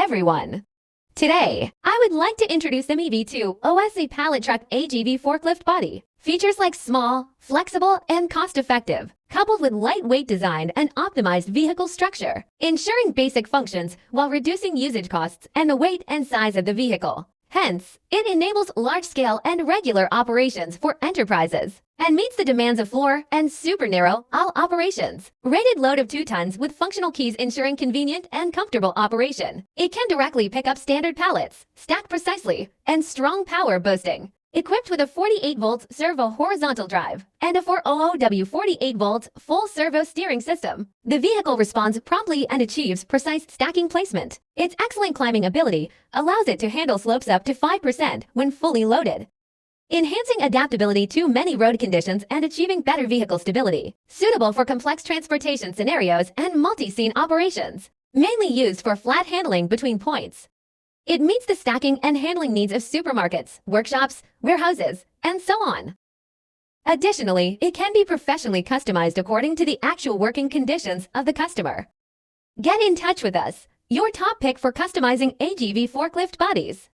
everyone! Today, I would like to introduce the MEV20S pallet truck AGV forklift body. Features like small, flexible, and cost-effective, coupled with lightweight design and optimized vehicle structure, ensuring basic functions while reducing usage costs and the weight and size of the vehicle. Hence, it enables large-scale and regular operations for enterprises and meets the demands of floor and super narrow all operations. Rated load of 2 tons with functional keys ensuring convenient and comfortable operation. It can directly pick up standard pallets, stack precisely, and strong power boosting. Equipped with a 48-volt servo horizontal drive and a 400W 48-volt full servo steering system, the vehicle responds promptly and achieves precise stacking placement. Its excellent climbing ability allows it to handle slopes up to 5% when fully loaded, enhancing adaptability to many road conditions and achieving better vehicle stability. Suitable for complex transportation scenarios and multi-scene operations, mainly used for flat handling between points. It meets the stacking and handling needs of supermarkets, workshops, warehouses, and so on. Additionally, it can be professionally customized according to the actual working conditions of the customer. Get in touch with us, your top pick for customizing AGV forklift bodies.